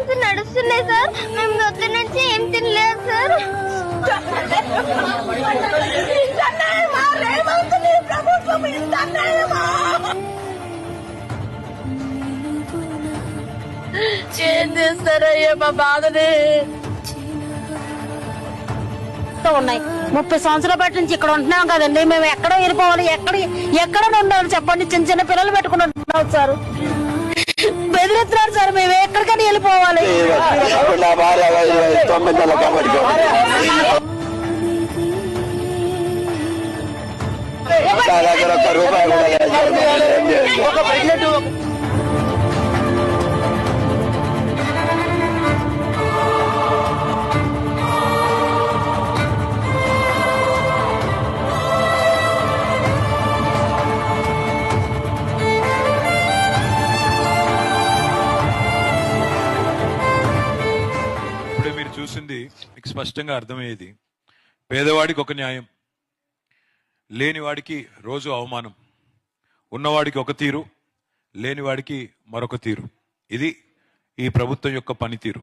Months నడుస్తున్నాయి sir. మేము పొద్దు నుంచి ఏం తినలేదు సార్. ఏం చేస్తారయ్యా మా బాధని. ఉన్నాయి 30 సంవత్సరాల బట్టి నుంచి ఇక్కడ ఉంటున్నాం కదండి. మేము ఎక్కడ వెళ్ళిపోవాలి, ఎక్కడ ఉండాలి చెప్పండి. చిన్న చిన్న పిల్లలు పెట్టుకుని ఉంటున్నాం సార్. బెదిరిస్తున్నారు సార్. మేము ఎక్కడికైనా వెళ్ళిపోవాలి. మీరు చూసింది మీకు స్పష్టంగా అర్థమయ్యేది. పేదవాడికి ఒక న్యాయం, లేనివాడికి రోజు అవమానం, ఉన్నవాడికి ఒక తీరు, లేనివాడికి మరొక తీరు. ఇది ఈ ప్రభుత్వం యొక్క పనితీరు.